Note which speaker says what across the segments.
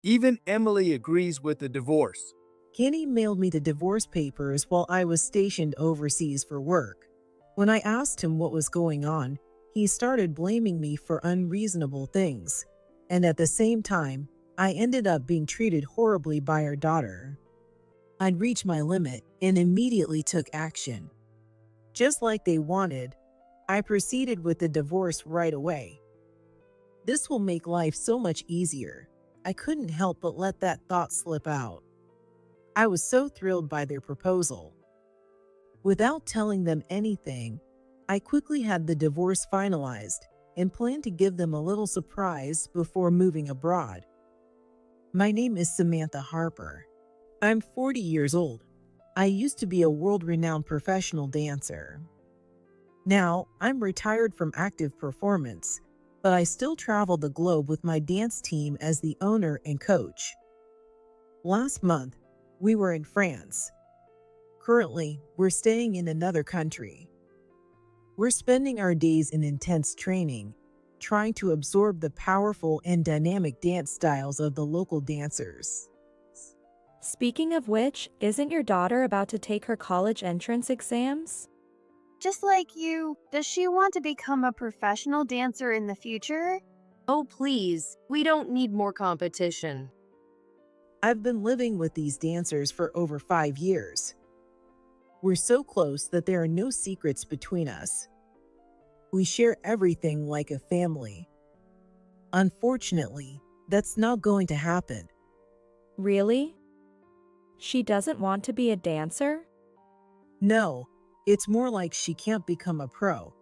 Speaker 1: Even Emily agrees with the divorce.
Speaker 2: Kenny mailed me the divorce papers while I was stationed overseas for work. When I asked him what was going on, he started blaming me for unreasonable things. And at the same time, I ended up being treated horribly by our daughter. I'd reached my limit and immediately took action. Just like they wanted, I proceeded with the divorce right away. This will make life so much easier. I couldn't help but let that thought slip out. I was so thrilled by their proposal. Without telling them anything, I quickly had the divorce finalized and planned to give them a little surprise before moving abroad. My name is Samantha Harper. I'm 40 years old. I used to be a world-renowned professional dancer. Now, I'm retired from active performance, but I still travel the globe with my dance team as the owner and coach. Last month, we were in France. Currently, we're staying in another country. We're spending our days in intense training, trying to absorb the powerful and dynamic dance styles of the local dancers.
Speaker 3: Speaking of which, isn't your daughter about to take her college entrance exams?
Speaker 4: Just like you, does she want to become a professional dancer in the future?
Speaker 5: Oh, please, we don't need more competition.
Speaker 2: I've been living with these dancers for over 5 years. We're so close that there are no secrets between us. We share everything like a family. Unfortunately, that's not going to happen.
Speaker 3: Really? She doesn't want to be a dancer?
Speaker 2: No, it's more like she can't become a pro.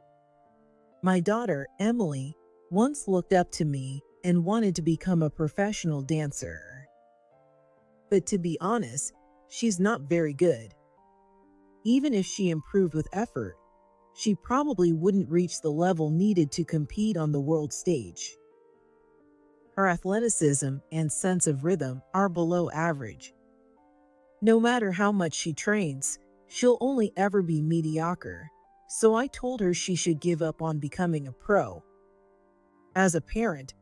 Speaker 2: My daughter, Emily, once looked up to me and wanted to become a professional dancer. But to be honest, she's not very good. Even if she improved with effort, she probably wouldn't reach the level needed to compete on the world stage. Her athleticism and sense of rhythm are below average. No matter how much she trains, she'll only ever be mediocre, so I told her she should give up on becoming a pro. As a parent,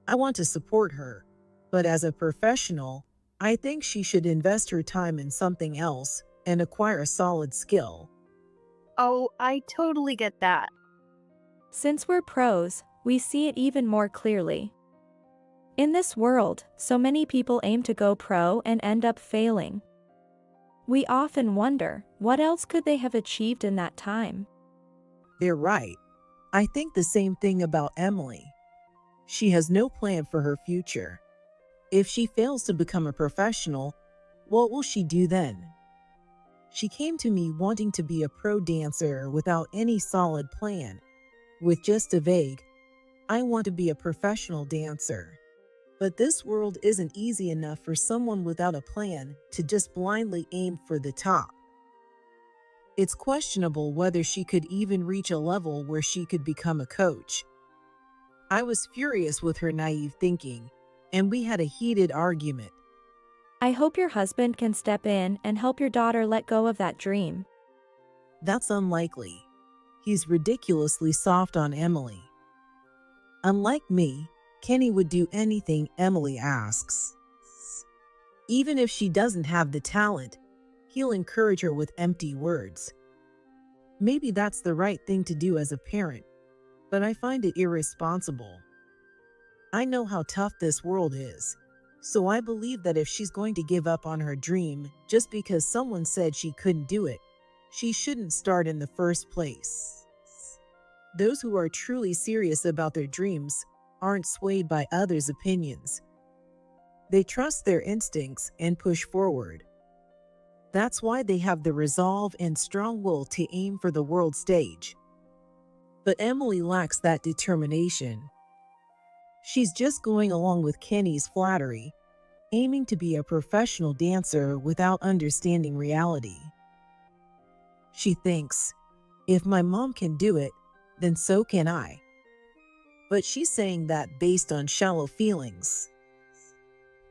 Speaker 2: I want to support her, but as a professional, I think she should invest her time in something else and acquire a solid skill.
Speaker 4: Oh, I totally get that.
Speaker 3: Since we're pros, we see it even more clearly. In this world, so many people aim to go pro and end up failing. We often wonder, what else could they have achieved in that time?
Speaker 2: They're right. I think the same thing about Emily. She has no plan for her future. If she fails to become a professional, what will she do then? She came to me wanting to be a pro dancer without any solid plan, with just a vague, I want to be a professional dancer. But this world isn't easy enough for someone without a plan to just blindly aim for the top. It's questionable whether she could even reach a level where she could become a coach. I was furious with her naive thinking, and we had a heated argument.
Speaker 3: I hope your husband can step in and help your daughter let go of that dream.
Speaker 2: That's unlikely. He's ridiculously soft on Emily. Unlike me, Kenny would do anything Emily asks. Even if she doesn't have the talent, he'll encourage her with empty words. Maybe that's the right thing to do as a parent, but I find it irresponsible. I know how tough this world is, so I believe that if she's going to give up on her dream just because someone said she couldn't do it, she shouldn't start in the first place. Those who are truly serious about their dreams aren't swayed by others' opinions. They trust their instincts and push forward. That's why they have the resolve and strong will to aim for the world stage. But Emily lacks that determination. She's just going along with Kenny's flattery, aiming to be a professional dancer without understanding reality. She thinks, if my mom can do it, then so can I. But she's saying that based on shallow feelings.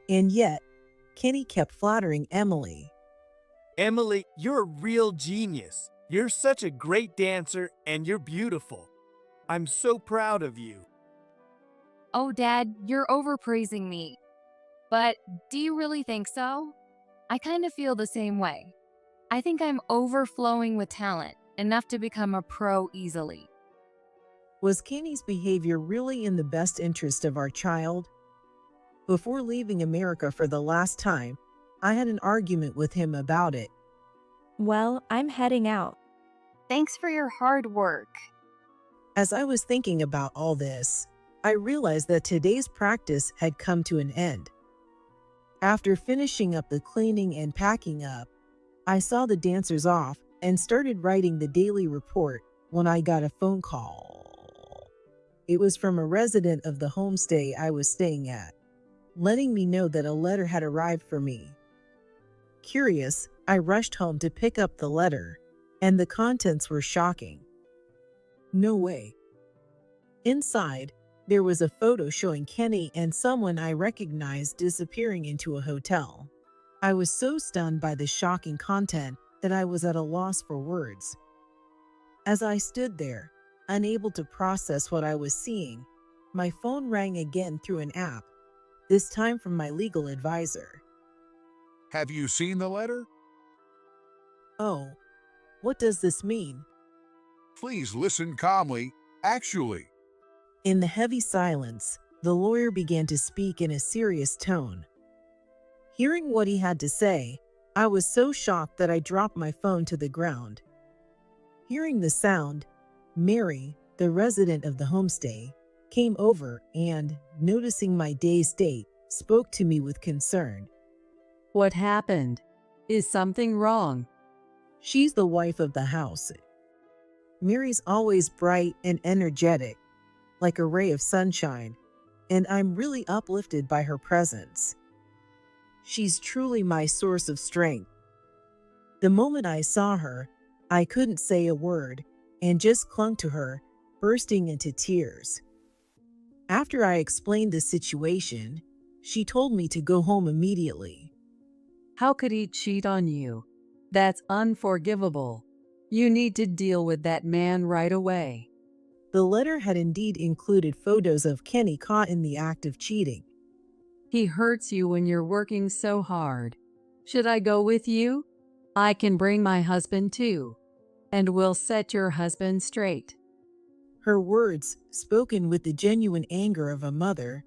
Speaker 2: And yet, Kenny kept flattering Emily.
Speaker 1: Emily, you're a real genius. You're such a great dancer and you're beautiful. I'm so proud of you.
Speaker 5: Oh, Dad, you're overpraising me.
Speaker 6: But do you really think so? I kind of feel the same way. I think I'm overflowing with talent, enough to become a pro easily.
Speaker 2: Was Kenny's behavior really in the best interest of our child? Before leaving America for the last time, I had an argument with him about it.
Speaker 3: Well, I'm heading out.
Speaker 4: Thanks for your hard work.
Speaker 2: As I was thinking about all this, I realized that today's practice had come to an end. After finishing up the cleaning and packing up, I saw the dancers off and started writing the daily report when I got a phone call. It was from a resident of the homestay I was staying at, letting me know that a letter had arrived for me. Curious, I rushed home to pick up the letter, and the contents were shocking. No way. Inside, there was a photo showing Kenny and someone I recognized disappearing into a hotel. I was so stunned by the shocking content that I was at a loss for words. As I stood there, unable to process what I was seeing, my phone rang again through an app, this time from my legal advisor.
Speaker 7: Have you seen the letter?
Speaker 2: Oh, what does this mean?
Speaker 7: Please listen calmly. Actually,
Speaker 2: In the heavy silence, the lawyer began to speak in a serious tone. Hearing what he had to say, I was so shocked that I dropped my phone to the ground. Hearing the sound, Mary, the resident of the homestay, came over and, noticing my dazed state, spoke to me with concern.
Speaker 8: What happened? Is something wrong?
Speaker 2: She's the wife of the house. Mary's always bright and energetic, like a ray of sunshine, and I'm really uplifted by her presence. She's truly my source of strength. The moment I saw her, I couldn't say a word and just clung to her, bursting into tears. After I explained the situation, she told me to go home immediately.
Speaker 8: How could he cheat on you? That's unforgivable. You need to deal with that man right away.
Speaker 2: The letter had indeed included photos of Kenny caught in the act of cheating.
Speaker 8: He hurts you when you're working so hard. Should I go with you? I can bring my husband too, and we'll set your husband straight.
Speaker 2: Her words, spoken with the genuine anger of a mother,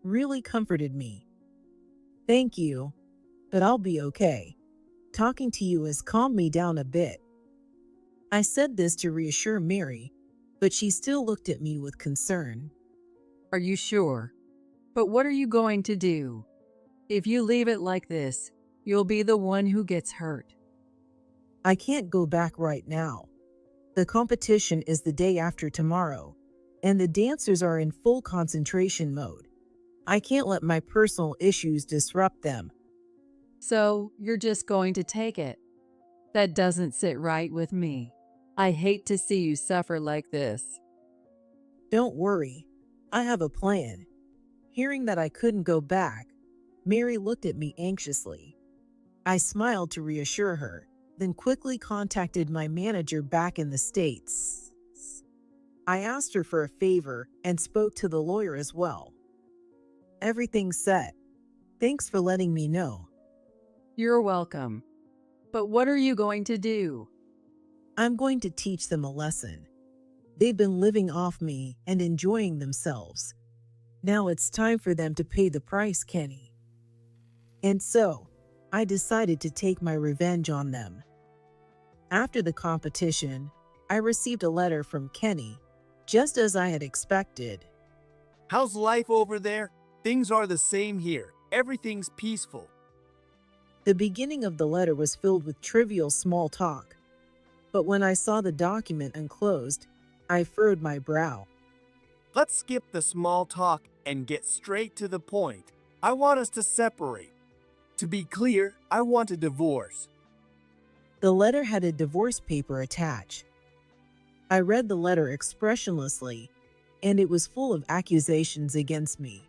Speaker 2: really comforted me. Thank you, but I'll be okay. Talking to you has calmed me down a bit. I said this to reassure Mary, but she still looked at me with concern.
Speaker 8: Are you sure? But what are you going to do? If you leave it like this, you'll be the one who gets hurt.
Speaker 2: I can't go back right now. The competition is the day after tomorrow, and the dancers are in full concentration mode. I can't let my personal issues disrupt them.
Speaker 8: So, you're just going to take it? That doesn't sit right with me. I hate to see you suffer like this.
Speaker 2: Don't worry, I have a plan. Hearing that I couldn't go back, Mary looked at me anxiously. I smiled to reassure her, then quickly contacted my manager back in the States. I asked her for a favor and spoke to the lawyer as well. Everything's set. Thanks for letting me know.
Speaker 8: You're welcome. But what are you going to do?
Speaker 2: I'm going to teach them a lesson. They've been living off me and enjoying themselves. Now it's time for them to pay the price, Kenny. And so, I decided to take my revenge on them. After the competition, I received a letter from Kenny, just as I had expected.
Speaker 1: How's life over there? Things are the same here. Everything's peaceful.
Speaker 2: The beginning of the letter was filled with trivial small talk, but when I saw the document enclosed, I furrowed my brow.
Speaker 1: Let's skip the small talk and get straight to the point. I want us to separate. To be clear, I want a divorce.
Speaker 2: The letter had a divorce paper attached. I read the letter expressionlessly, and it was full of accusations against me.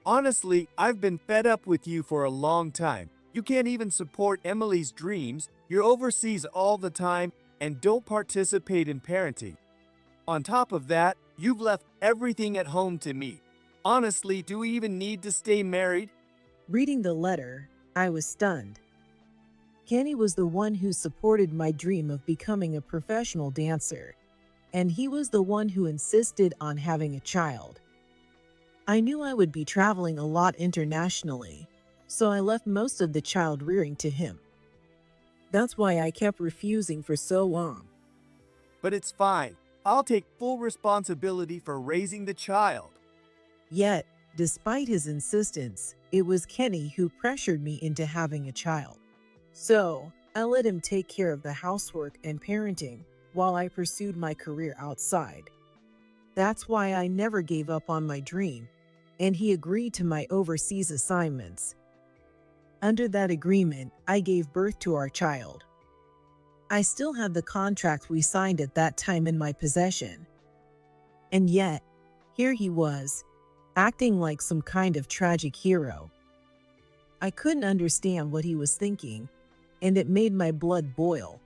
Speaker 1: Honestly, I've been fed up with you for a long time. You can't even support Emily's dreams, you're overseas all the time, and don't participate in parenting. On top of that, you've left everything at home to me. Honestly, do we even need to stay married?
Speaker 2: Reading the letter, I was stunned. Kenny was the one who supported my dream of becoming a professional dancer, and he was the one who insisted on having a child. I knew I would be traveling a lot internationally, so I left most of the child rearing to him. That's why I kept refusing for so long.
Speaker 1: But it's fine. I'll take full responsibility for raising the child.
Speaker 2: Yet, despite his insistence, it was Kenny who pressured me into having a child. So, I let him take care of the housework and parenting while I pursued my career outside. That's why I never gave up on my dream, and he agreed to my overseas assignments. Under that agreement, I gave birth to our child. I still had the contract we signed at that time in my possession. And yet, here he was, acting like some kind of tragic hero. I couldn't understand what he was thinking, and it made my blood boil.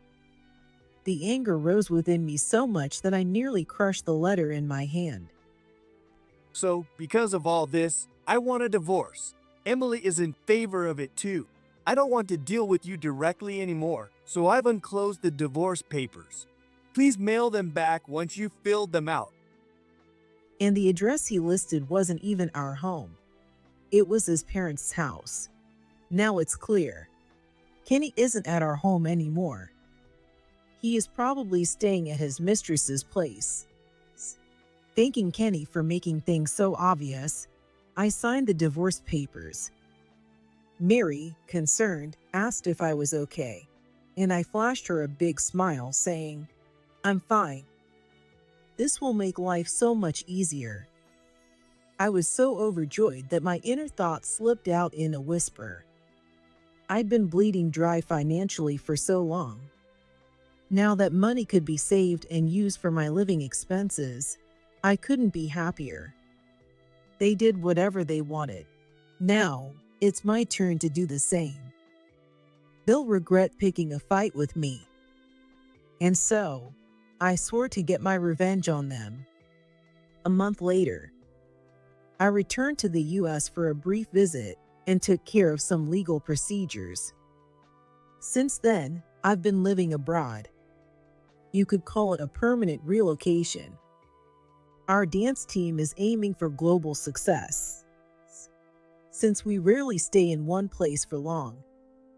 Speaker 2: The anger rose within me so much that I nearly crushed the letter in my hand.
Speaker 1: So, because of all this, I want a divorce. Emily is in favor of it too. I don't want to deal with you directly anymore, so I've unclosed the divorce papers. Please mail them back once you've filled them out.
Speaker 2: And the address he listed wasn't even our home. It was his parents' house. Now it's clear. Kenny isn't at our home anymore. He is probably staying at his mistress's place. Thanking Kenny for making things so obvious, I signed the divorce papers. Mary, concerned, asked if I was okay, and I flashed her a big smile, saying, "I'm fine. This will make life so much easier." I was so overjoyed that my inner thoughts slipped out in a whisper. I'd been bleeding dry financially for so long. Now that money could be saved and used for my living expenses, I couldn't be happier. They did whatever they wanted. Now, it's my turn to do the same. They'll regret picking a fight with me. And so, I swore to get my revenge on them. A month later, I returned to the US for a brief visit and took care of some legal procedures. Since then, I've been living abroad. You could call it a permanent relocation. Our dance team is aiming for global success. Since we rarely stay in one place for long,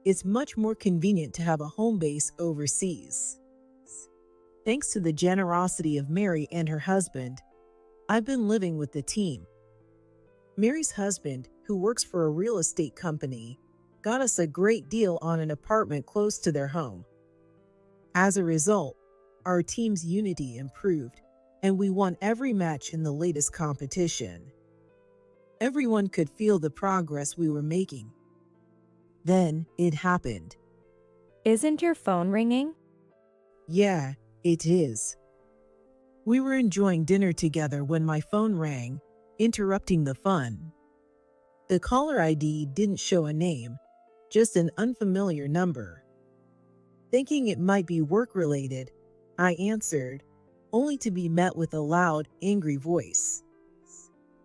Speaker 2: it's much more convenient to have a home base overseas. Thanks to the generosity of Mary and her husband, I've been living with the team. Mary's husband, who works for a real estate company, got us a great deal on an apartment close to their home. As a result, our team's unity improved, and we won every match in the latest competition. Everyone could feel the progress we were making. Then it happened.
Speaker 3: Isn't your phone ringing?
Speaker 2: Yeah, it is. We were enjoying dinner together when my phone rang, interrupting the fun. The caller ID didn't show a name, just an unfamiliar number. Thinking it might be work-related, I answered, only to be met with a loud, angry voice.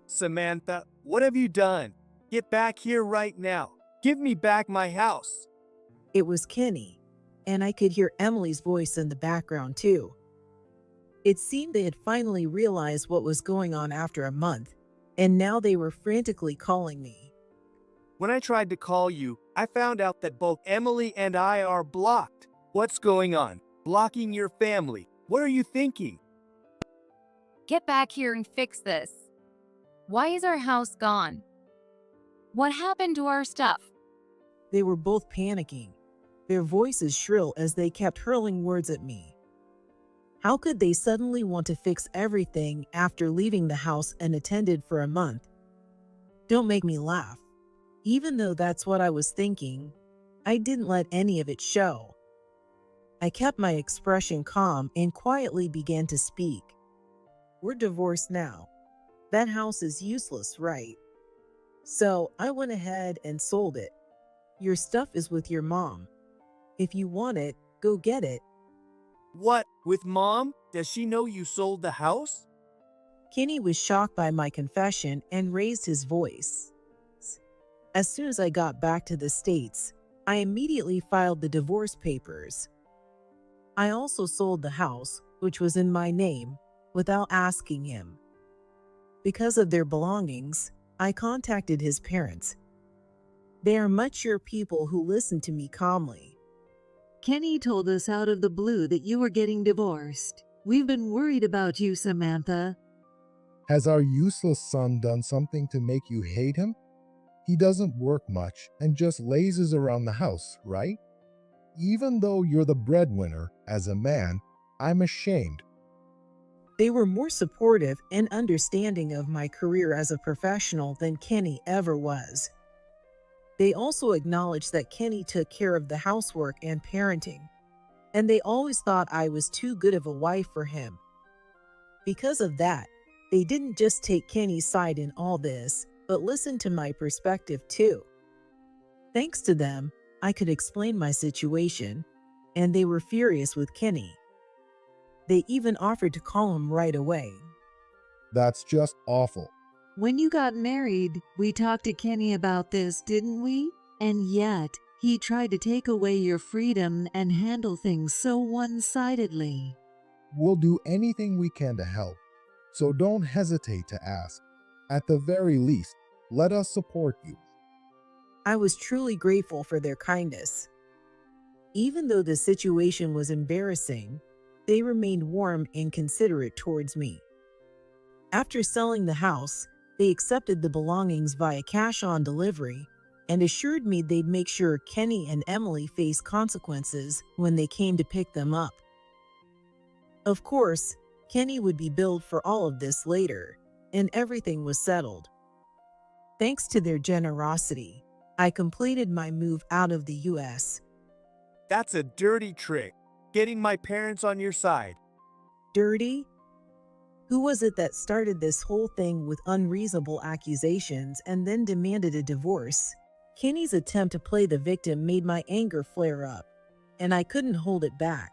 Speaker 1: Samantha, what have you done? Get back here right now. Give me back my house.
Speaker 2: It was Kenny, and I could hear Emily's voice in the background too. It seemed they had finally realized what was going on after a month, and now they were frantically calling me.
Speaker 1: When I tried to call you, I found out that both Emily and I are blocked. What's going on? Blocking your family. What are you thinking?
Speaker 6: Get back here and fix this. Why is our house gone? What happened to our stuff?
Speaker 2: They were both panicking, their voices shrill as they kept hurling words at me. How could they suddenly want to fix everything after leaving the house unattended for a month? Don't make me laugh. Even though that's what I was thinking, I didn't let any of it show. I kept my expression calm and quietly began to speak. We're divorced now. That house is useless, right? So I went ahead and sold it. Your stuff is with your mom. If you want it, go get it.
Speaker 1: What? With Mom? Does she know you sold the house?
Speaker 2: Kenny was shocked by my confession and raised his voice. As soon as I got back to the States, I immediately filed the divorce papers. I also sold the house, which was in my name, without asking him. Because of their belongings, I contacted his parents. They are mature people who listen to me calmly.
Speaker 9: Kenny told us out of the blue that you were getting divorced. We've been worried about you, Samantha.
Speaker 10: Has our useless son done something to make you hate him? He doesn't work much and just lazes around the house, right? Even though you're the breadwinner, as a man, I'm ashamed.
Speaker 2: They were more supportive and understanding of my career as a professional than Kenny ever was. They also acknowledged that Kenny took care of the housework and parenting, and they always thought I was too good of a wife for him. Because of that, they didn't just take Kenny's side in all this, but listened to my perspective too. Thanks to them, I could explain my situation, and they were furious with Kenny. They even offered to call him right away.
Speaker 10: That's just awful.
Speaker 9: When you got married, we talked to Kenny about this, didn't we? And yet, he tried to take away your freedom and handle things so one-sidedly.
Speaker 10: We'll do anything we can to help, so don't hesitate to ask. At the very least, let us support you.
Speaker 2: I was truly grateful for their kindness. Even though the situation was embarrassing, they remained warm and considerate towards me. After selling the house, they accepted the belongings via cash-on delivery and assured me they'd make sure Kenny and Emily faced consequences when they came to pick them up. Of course, Kenny would be billed for all of this later, and everything was settled. Thanks to their generosity, I completed my move out of the US.
Speaker 1: That's a dirty trick, getting my parents on your side.
Speaker 2: Dirty? Who was it that started this whole thing with unreasonable accusations and then demanded a divorce? Kenny's attempt to play the victim made my anger flare up, and I couldn't hold it back.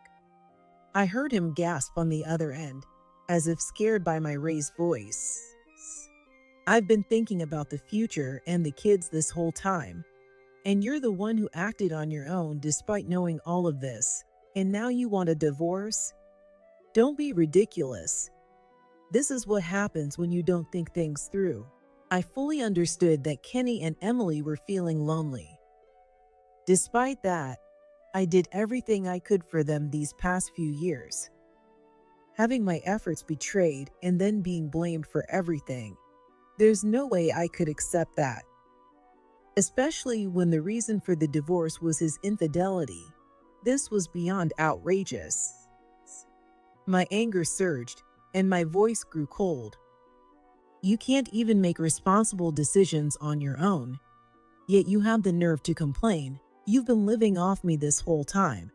Speaker 2: I heard him gasp on the other end, as if scared by my raised voice. I've been thinking about the future and the kids this whole time, and you're the one who acted on your own despite knowing all of this, and now you want a divorce? Don't be ridiculous. This is what happens when you don't think things through. I fully understood that Kenny and Emily were feeling lonely. Despite that, I did everything I could for them these past few years. Having my efforts betrayed and then being blamed for everything, there's no way I could accept that. Especially when the reason for the divorce was his infidelity. This was beyond outrageous. My anger surged, and my voice grew cold. You can't even make responsible decisions on your own, yet you have the nerve to complain. You've been living off me this whole time,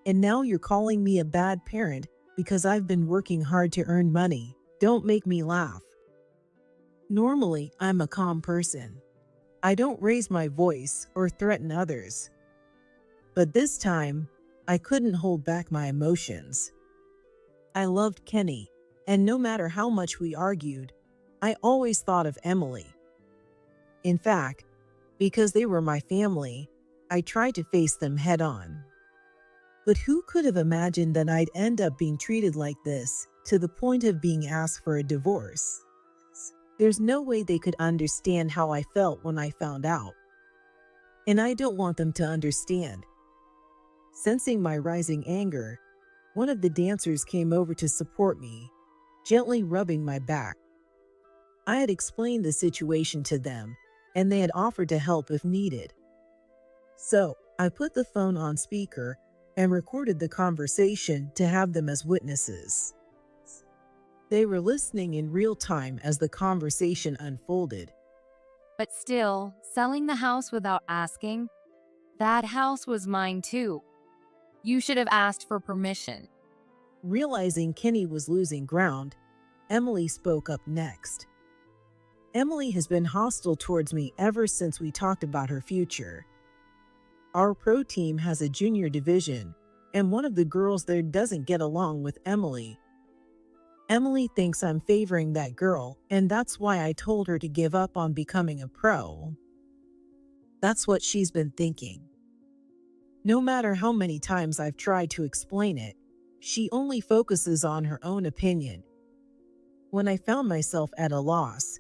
Speaker 2: and now you're calling me a bad parent because I've been working hard to earn money. Don't make me laugh. Normally, I'm a calm person. I don't raise my voice or threaten others. But this time, I couldn't hold back my emotions. I loved Kenny, and no matter how much we argued, I always thought of Emily. In fact, because they were my family, I tried to face them head on. But who could have imagined that I'd end up being treated like this, to the point of being asked for a divorce? There's no way they could understand how I felt when I found out. And I don't want them to understand. Sensing my rising anger, one of the dancers came over to support me, gently rubbing my back. I had explained the situation to them, and they had offered to help if needed. So, I put the phone on speaker and recorded the conversation to have them as witnesses. They were listening in real time as the conversation unfolded.
Speaker 6: But still, selling the house without asking? That house was mine too. You should have asked for permission.
Speaker 2: Realizing Kenny was losing ground, Emily spoke up next. Emily has been hostile towards me ever since we talked about her future. Our pro team has a junior division, and one of the girls there doesn't get along with Emily. Emily thinks I'm favoring that girl, and that's why I told her to give up on becoming a pro. That's what she's been thinking. No matter how many times I've tried to explain it, she only focuses on her own opinion. When I found myself at a loss,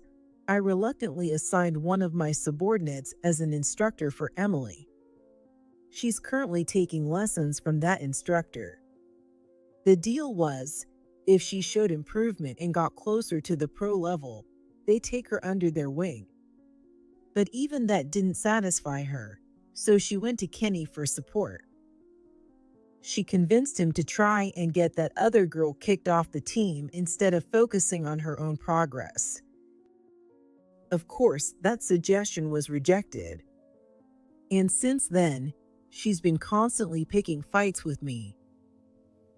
Speaker 2: I reluctantly assigned one of my subordinates as an instructor for Emily. She's currently taking lessons from that instructor. The deal was, if she showed improvement and got closer to the pro level, they take her under their wing. But even that didn't satisfy her, so she went to Kenny for support. She convinced him to try and get that other girl kicked off the team instead of focusing on her own progress. Of course, that suggestion was rejected. And since then, she's been constantly picking fights with me.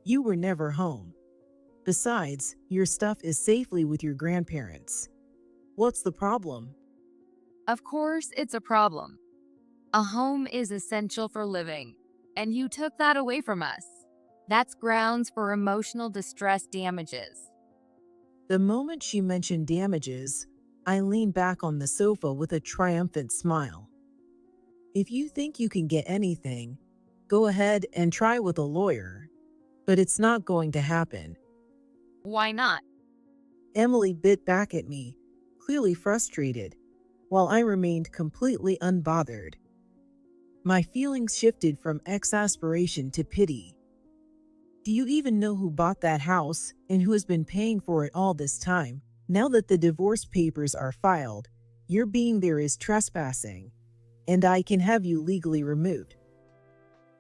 Speaker 2: You were never home. Besides, your stuff is safely with your grandparents. What's the problem?
Speaker 6: Of course, it's a problem. A home is essential for living, and you took that away from us. That's grounds for emotional distress damages.
Speaker 2: The moment she mentioned damages, I leaned back on the sofa with a triumphant smile. If you think you can get anything, go ahead and try with a lawyer. But it's not going to happen.
Speaker 6: Why not?
Speaker 2: Emily bit back at me, clearly frustrated, while I remained completely unbothered. My feelings shifted from exasperation to pity. Do you even know who bought that house and who has been paying for it all this time? Now that the divorce papers are filed, your being there is trespassing, and I can have you legally removed.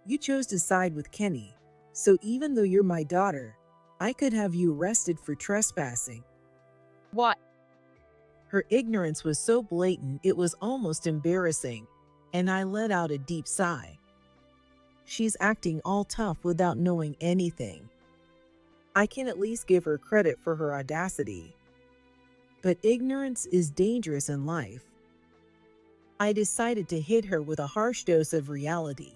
Speaker 2: You chose to side with Kenny, so even though you're my daughter, I could have you arrested for trespassing.
Speaker 6: What?
Speaker 2: Her ignorance was so blatant it was almost embarrassing, and I let out a deep sigh. She's acting all tough without knowing anything. I can at least give her credit for her audacity. But ignorance is dangerous in life. I decided to hit her with a harsh dose of reality.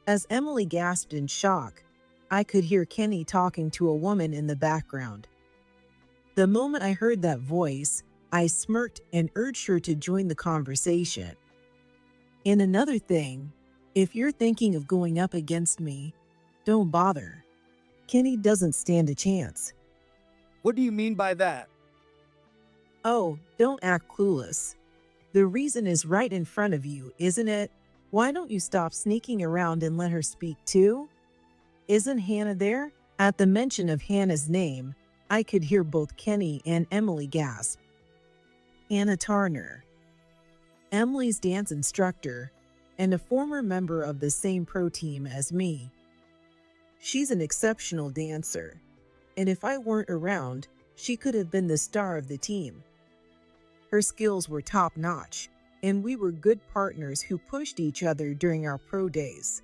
Speaker 2: As Emily gasped in shock, I could hear Kenny talking to a woman in the background. The moment I heard that voice, I smirked and urged her to join the conversation. And another thing, if you're thinking of going up against me, don't bother. Kenny doesn't stand a chance.
Speaker 1: What do you mean by that?
Speaker 2: Oh, don't act clueless. The reason is right in front of you, isn't it? Why don't you stop sneaking around and let her speak too? Isn't Hannah there? At the mention of Hannah's name, I could hear both Kenny and Emily gasp. Hannah Turner, Emily's dance instructor, and a former member of the same pro team as me. She's an exceptional dancer, and if I weren't around, she could have been the star of the team. Her skills were top-notch, and we were good partners who pushed each other during our pro days.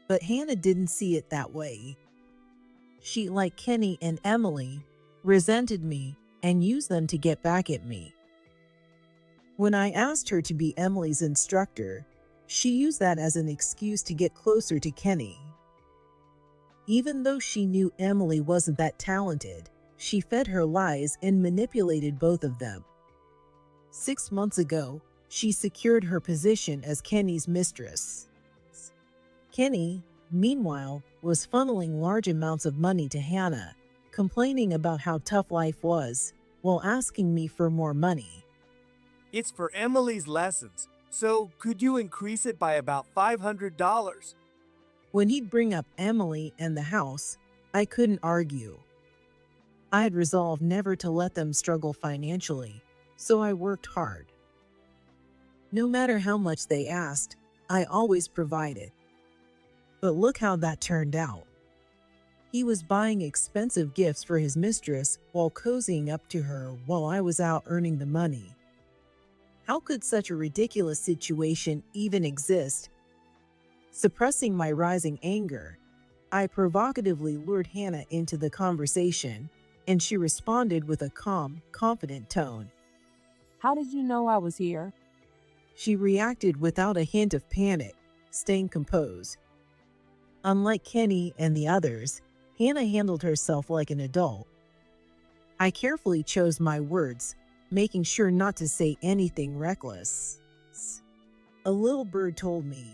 Speaker 2: But Hannah didn't see it that way. She, like Kenny and Emily, resented me and used them to get back at me. When I asked her to be Emily's instructor, she used that as an excuse to get closer to Kenny. Even though she knew Emily wasn't that talented, she fed her lies and manipulated both of them. 6 months ago, she secured her position as Kenny's mistress. Kenny, meanwhile, was funneling large amounts of money to Hannah, complaining about how tough life was, while asking me for more money.
Speaker 1: It's for Emily's lessons, so could you increase it by about $500?
Speaker 2: When he'd bring up Emily and the house, I couldn't argue. I had resolved never to let them struggle financially, so I worked hard. No matter how much they asked, I always provided. But look how that turned out. He was buying expensive gifts for his mistress while cozying up to her while I was out earning the money. How could such a ridiculous situation even exist? Suppressing my rising anger, I provocatively lured Hannah into the conversation, and she responded with a calm, confident tone.
Speaker 11: How did you know I was here?
Speaker 2: She reacted without a hint of panic, staying composed. Unlike Kenny and the others, Hannah handled herself like an adult. I carefully chose my words, making sure not to say anything reckless. A little bird told me,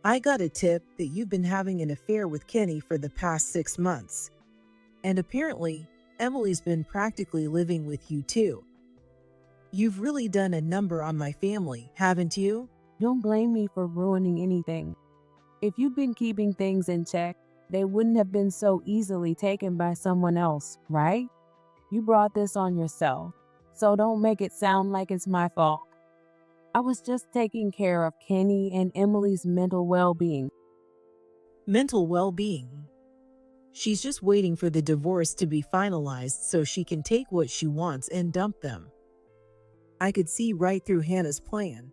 Speaker 2: I got a tip that you've been having an affair with Kenny for the past 6 months. And apparently, Emily's been practically living with you too. You've really done a number on my family, haven't you?
Speaker 11: Don't blame me for ruining anything. If you'd been keeping things in check, they wouldn't have been so easily taken by someone else, right? You brought this on yourself, so don't make it sound like it's my fault. I was just taking care of Kenny and Emily's mental well-being.
Speaker 2: Mental well-being. She's just waiting for the divorce to be finalized so she can take what she wants and dump them. I could see right through Hannah's plan.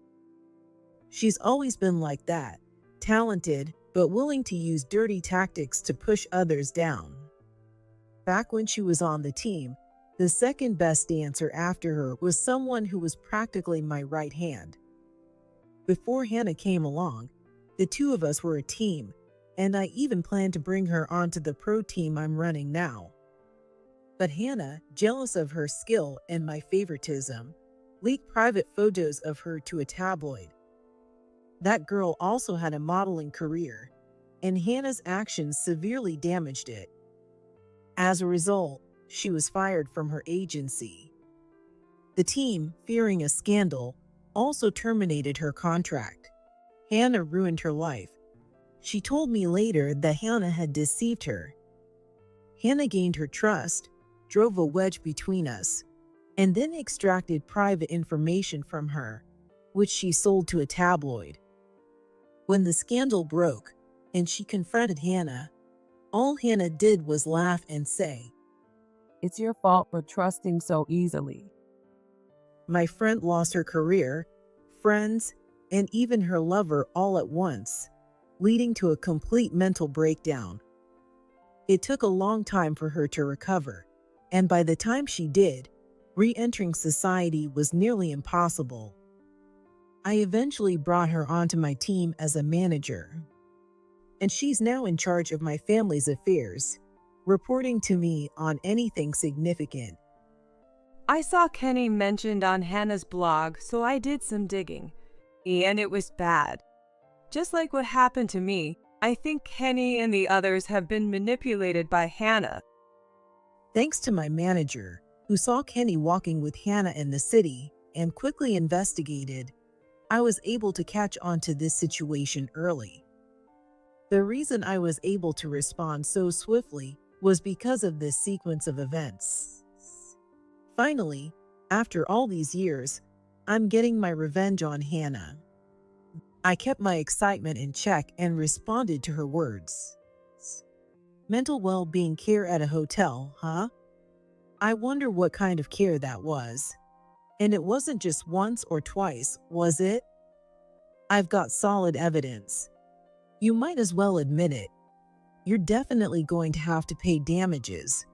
Speaker 2: She's always been like that, talented, but willing to use dirty tactics to push others down. Back when she was on the team, the second best dancer after her was someone who was practically my right hand. Before Hannah came along, the two of us were a team, and I even planned to bring her onto the pro team I'm running now. But Hannah, jealous of her skill and my favoritism, leaked private photos of her to a tabloid. That girl also had a modeling career, and Hannah's actions severely damaged it. As a result, she was fired from her agency. The team, fearing a scandal, also terminated her contract. Hannah ruined her life. She told me later that Hannah had deceived her. Hannah gained her trust, drove a wedge between us, and then extracted private information from her, which she sold to a tabloid. When the scandal broke and she confronted Hannah, all Hannah did was laugh and say,
Speaker 11: It's your fault for trusting so easily.
Speaker 2: My friend lost her career, friends, and even her lover all at once, leading to a complete mental breakdown. It took a long time for her to recover, and by the time she did, re-entering society was nearly impossible. I eventually brought her onto my team as a manager, and she's now in charge of my family's affairs, reporting to me on anything significant.
Speaker 12: I saw Kenny mentioned on Hannah's blog, so I did some digging, and it was bad. Just like what happened to me, I think Kenny and the others have been manipulated by Hannah.
Speaker 2: Thanks to my manager, who saw Kenny walking with Hannah in the city and quickly investigated, I was able to catch on to this situation early. The reason I was able to respond so swiftly was because of this sequence of events. Finally, after all these years, I'm getting my revenge on Hannah. I kept my excitement in check and responded to her words. Mental well-being care at a hotel, huh? I wonder what kind of care that was. And it wasn't just once or twice, was it? I've got solid evidence. You might as well admit it. You're definitely going to have to pay damages.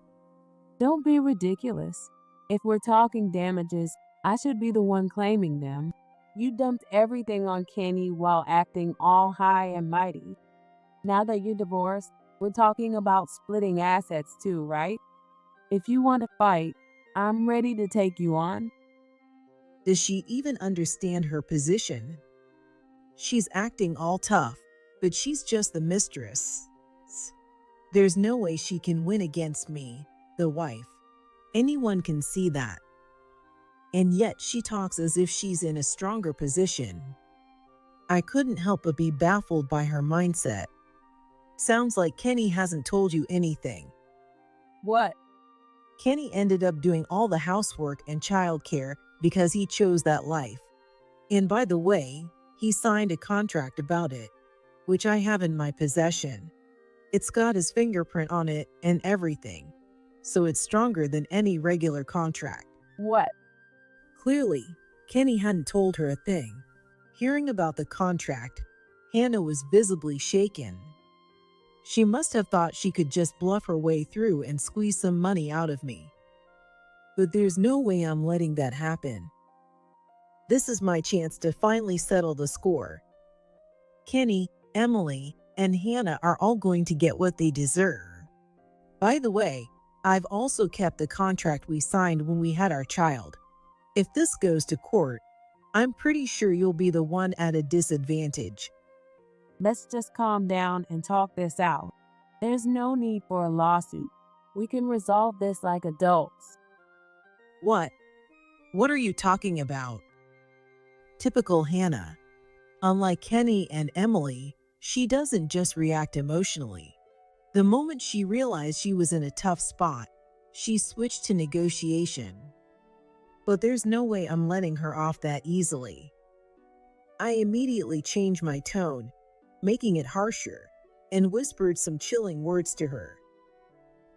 Speaker 11: Don't be ridiculous. If we're talking damages, I should be the one claiming them. You dumped everything on Kenny while acting all high and mighty. Now that you're divorced, we're talking about splitting assets too, right? If you want to fight, I'm ready to take you on.
Speaker 2: Does she even understand her position? She's acting all tough, but she's just the mistress. There's no way she can win against me, the wife. Anyone can see that. And yet she talks as if she's in a stronger position. I couldn't help but be baffled by her mindset. Sounds like Kenny hasn't told you anything.
Speaker 11: What?
Speaker 2: Kenny ended up doing all the housework and childcare because he chose that life. And by the way, he signed a contract about it, which I have in my possession. It's got his fingerprint on it and everything, so it's stronger than any regular contract.
Speaker 11: What?
Speaker 2: Clearly, Kenny hadn't told her a thing. Hearing about the contract, Hannah was visibly shaken. She must have thought she could just bluff her way through and squeeze some money out of me. But there's no way I'm letting that happen. This is my chance to finally settle the score. Kenny, Emily, and Hannah are all going to get what they deserve. By the way, I've also kept the contract we signed when we had our child. If this goes to court, I'm pretty sure you'll be the one at a disadvantage.
Speaker 11: Let's just calm down and talk this out. There's no need for a lawsuit. We can resolve this like adults.
Speaker 2: What? What are you talking about? Typical Hannah. Unlike Kenny and Emily, she doesn't just react emotionally. The moment she realized she was in a tough spot, she switched to negotiation. But there's no way I'm letting her off that easily. I immediately changed my tone, making it harsher, and whispered some chilling words to her.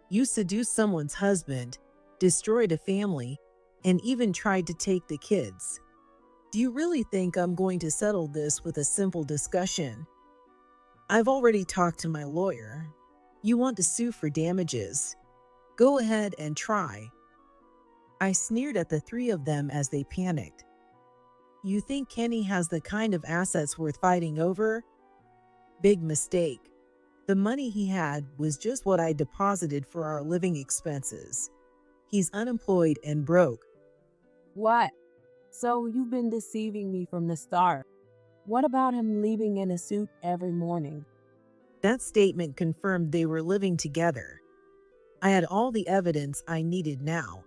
Speaker 2: You seduced someone's husband, destroyed a family, and even tried to take the kids. Do you really think I'm going to settle this with a simple discussion? I've already talked to my lawyer. You want to sue for damages? Go ahead and try. I sneered at the three of them as they panicked. You think Kenny has the kind of assets worth fighting over? Big mistake. The money he had was just what I deposited for our living expenses. He's unemployed and broke.
Speaker 11: What? So you've been deceiving me from the start. What about him leaving in a suit every morning?
Speaker 2: That statement confirmed they were living together. I had all the evidence I needed now.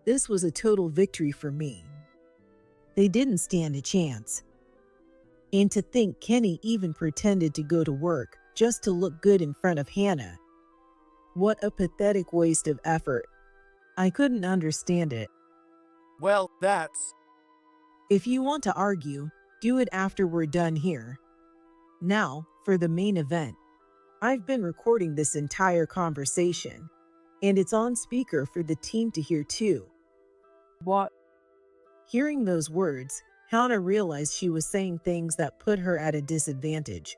Speaker 2: This was a total victory for me. They didn't stand a chance. And to think Kenny even pretended to go to work just to look good in front of Hannah. What a pathetic waste of effort. I couldn't understand it.
Speaker 1: Well, that's...
Speaker 2: If you want to argue, do it after we're done here. Now, for the main event. I've been recording this entire conversation, and it's on speaker for the team to hear too.
Speaker 11: What?
Speaker 2: Hearing those words, Hannah realized she was saying things that put her at a disadvantage.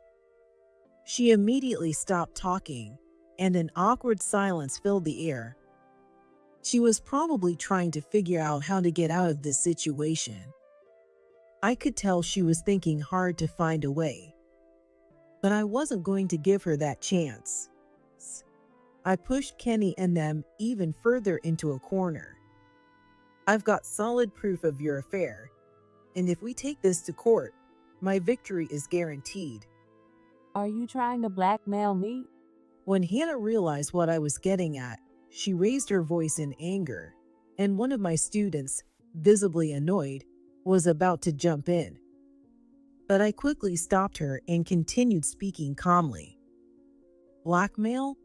Speaker 2: She immediately stopped talking, and an awkward silence filled the air. She was probably trying to figure out how to get out of this situation. I could tell she was thinking hard to find a way. But I wasn't going to give her that chance. I pushed Kenny and them even further into a corner. I've got solid proof of your affair, and if we take this to court, my victory is guaranteed.
Speaker 11: Are you trying to blackmail me?
Speaker 2: When Hannah realized what I was getting at, she raised her voice in anger, and one of my students, visibly annoyed, was about to jump in. But I quickly stopped her and continued speaking calmly. Blackmail?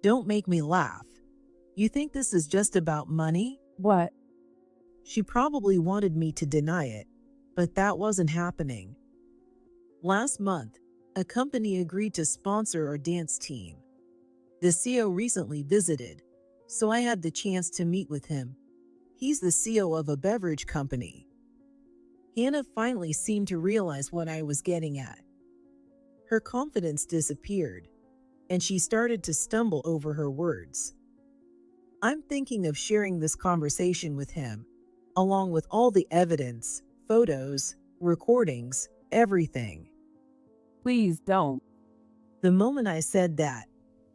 Speaker 2: Don't make me laugh. You think this is just about money?
Speaker 11: What?
Speaker 2: She probably wanted me to deny it, but that wasn't happening. Last month, a company agreed to sponsor our dance team. The CEO recently visited, so I had the chance to meet with him. He's the CEO of a beverage company. Hannah finally seemed to realize what I was getting at. Her confidence disappeared, and she started to stumble over her words. I'm thinking of sharing this conversation with him, along with all the evidence, photos, recordings, everything.
Speaker 11: Please don't.
Speaker 2: The moment I said that,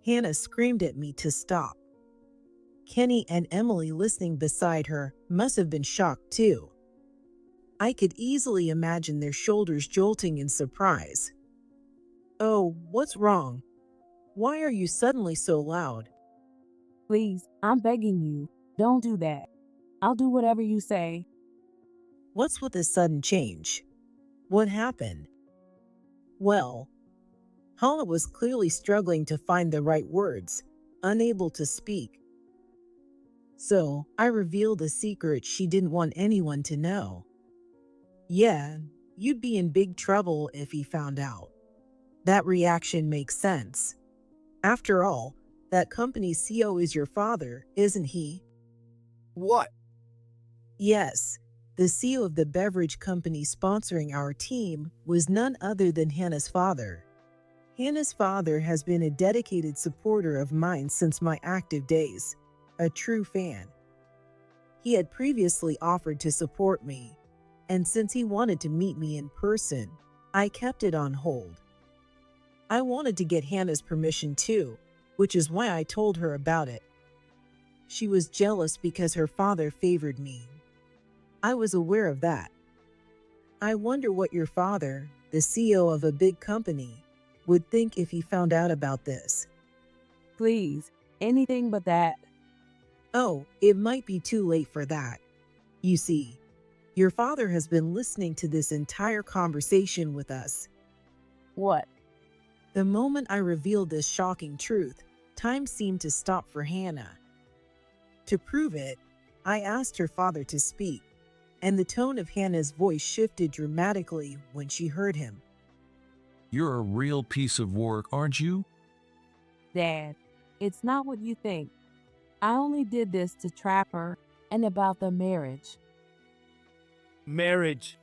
Speaker 2: Hannah screamed at me to stop. Kenny and Emily listening beside her must have been shocked too. I could easily imagine their shoulders jolting in surprise. Oh, what's wrong? Why are you suddenly so loud?
Speaker 11: Please, I'm begging you. Don't do that. I'll do whatever you say.
Speaker 2: What's with this sudden change? What happened? Well, Hannah was clearly struggling to find the right words, unable to speak. So, I revealed a secret she didn't want anyone to know. Yeah, you'd be in big trouble if he found out. That reaction makes sense. After all, that company's CEO is your father, isn't he?
Speaker 1: What?
Speaker 2: Yes, the CEO of the beverage company sponsoring our team was none other than Hannah's father. Hannah's father has been a dedicated supporter of mine since my active days, a true fan. He had previously offered to support me, and since he wanted to meet me in person, I kept it on hold. I wanted to get Hannah's permission too, which is why I told her about it. She was jealous because her father favored me. I was aware of that, I wonder what your father, the CEO of a big company, would think if he found out about this.
Speaker 11: Please, anything but that.
Speaker 2: Oh, it might be too late for that. You see, your father has been listening to this entire conversation with us.
Speaker 11: What?
Speaker 2: The moment I revealed this shocking truth, time seemed to stop for Hannah. To prove it, I asked her father to speak, and the tone of Hannah's voice shifted dramatically when she heard him.
Speaker 13: You're a real piece of work, aren't you?
Speaker 11: Dad, it's not what you think. I only did this to trap her and about the marriage.
Speaker 1: Marriage.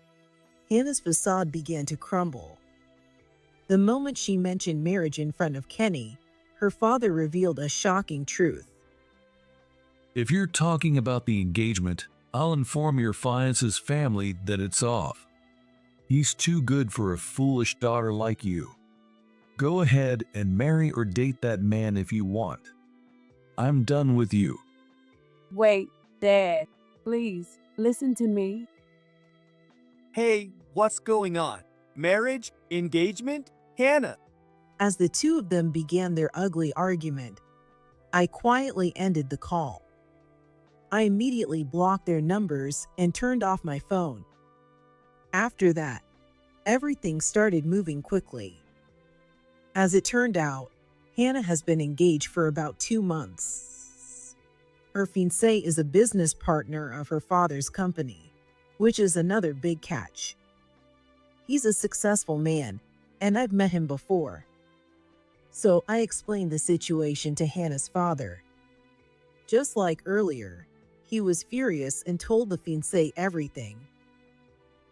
Speaker 2: Hannah's facade began to crumble. The moment she mentioned marriage in front of Kenny, her father revealed a shocking truth.
Speaker 13: If you're talking about the engagement, I'll inform your fiance's family that it's off. He's too good for a foolish daughter like you. Go ahead and marry or date that man if you want. I'm done with you.
Speaker 11: Wait, Dad, please, listen to me.
Speaker 1: Hey, what's going on? Marriage? Engagement? Hannah.
Speaker 2: As the two of them began their ugly argument, I quietly ended the call. I immediately blocked their numbers and turned off my phone. After that, everything started moving quickly. As it turned out, Hannah has been engaged for about 2 months. Her fiancé is a business partner of her father's company, which is another big catch. He's a successful man, and I've met him before. So I explained the situation to Hannah's father. Just like earlier, he was furious and told the fiancé everything.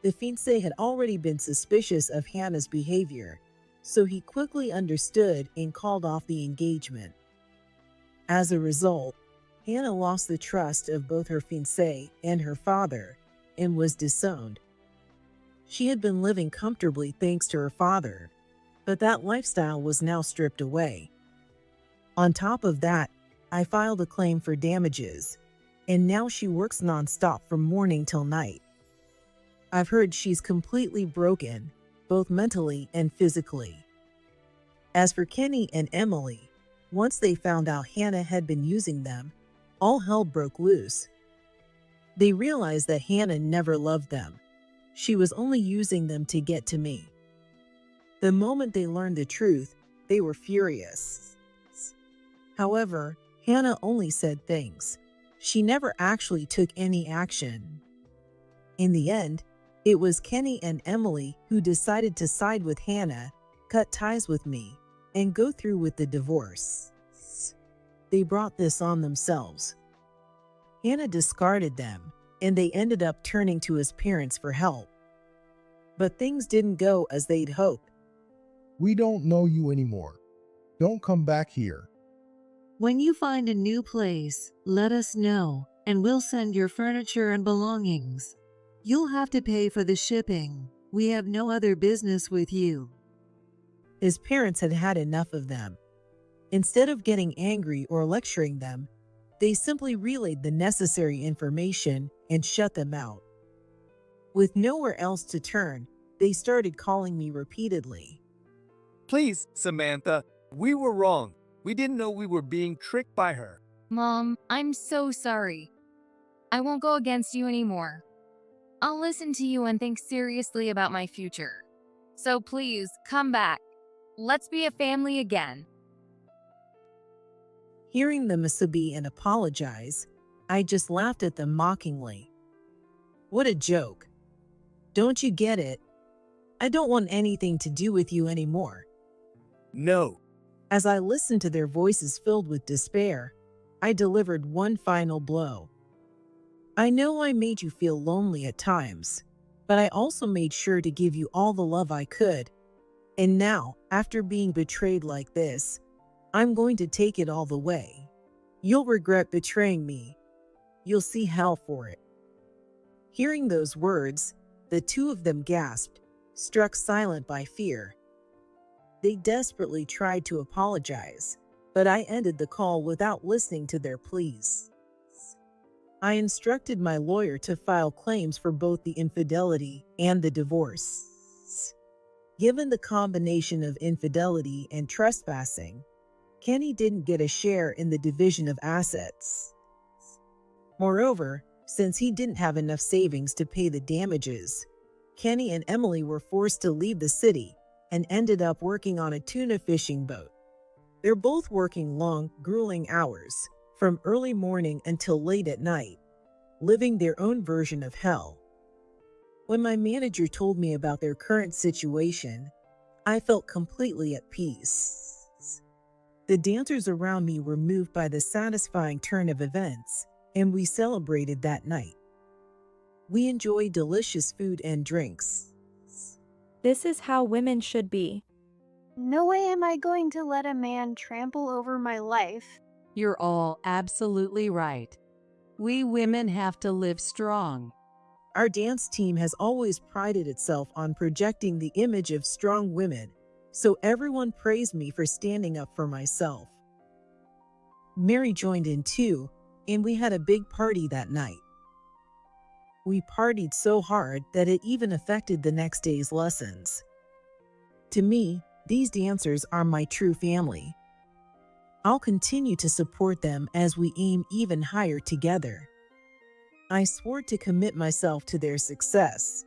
Speaker 2: The fiancé had already been suspicious of Hannah's behavior, so he quickly understood and called off the engagement. As a result, Hannah lost the trust of both her fiancé and her father and was disowned. She had been living comfortably thanks to her father, but that lifestyle was now stripped away. On top of that, I filed a claim for damages, and now she works nonstop from morning till night. I've heard she's completely broken, both mentally and physically. As for Kenny and Emily, once they found out Hannah had been using them, all hell broke loose. They realized that Hannah never loved them. She was only using them to get to me. The moment they learned the truth, they were furious. However, Hannah only said things. She never actually took any action. In the end, it was Kenny and Emily who decided to side with Hannah, cut ties with me, and go through with the divorce. They brought this on themselves. Hannah discarded them, and they ended up turning to his parents for help. But things didn't go as they'd hoped.
Speaker 10: We don't know you anymore. Don't come back here.
Speaker 9: When you find a new place, let us know, and we'll send your furniture and belongings. You'll have to pay for the shipping. We have no other business with you.
Speaker 2: His parents had had enough of them. Instead of getting angry or lecturing them, they simply relayed the necessary information and shut them out. With nowhere else to turn, they started calling me repeatedly.
Speaker 1: Please, Samantha, we were wrong. We didn't know we were being tricked by her.
Speaker 6: Mom, I'm so sorry. I won't go against you anymore. I'll listen to you and think seriously about my future. So please, come back. Let's be a family again.
Speaker 2: Hearing them submit and apologize, I just laughed at them mockingly. What a joke. Don't you get it? I don't want anything to do with you anymore.
Speaker 1: No.
Speaker 2: As I listened to their voices filled with despair, I delivered one final blow. I know I made you feel lonely at times, but I also made sure to give you all the love I could. And now, after being betrayed like this, I'm going to take it all the way. You'll regret betraying me. You'll see hell for it. Hearing those words, the two of them gasped, struck silent by fear. They desperately tried to apologize, but I ended the call without listening to their pleas. I instructed my lawyer to file claims for both the infidelity and the divorce. Given the combination of infidelity and trespassing, Kenny didn't get a share in the division of assets. Moreover, since he didn't have enough savings to pay the damages, Kenny and Emily were forced to leave the city and ended up working on a tuna fishing boat. They're both working long, grueling hours, from early morning until late at night, living their own version of hell. When my manager told me about their current situation, I felt completely at peace. The dancers around me were moved by the satisfying turn of events, and we celebrated that night. We enjoyed delicious food and drinks.
Speaker 3: This is how women should be.
Speaker 4: No way am I going to let a man trample over my life.
Speaker 8: You're all absolutely right. We women have to live strong.
Speaker 2: Our dance team has always prided itself on projecting the image of strong women, so everyone praised me for standing up for myself. Mary joined in too, and we had a big party that night. We partied so hard that it even affected the next day's lessons. To me, these dancers are my true family. I'll continue to support them as we aim even higher together. I swore to commit myself to their success,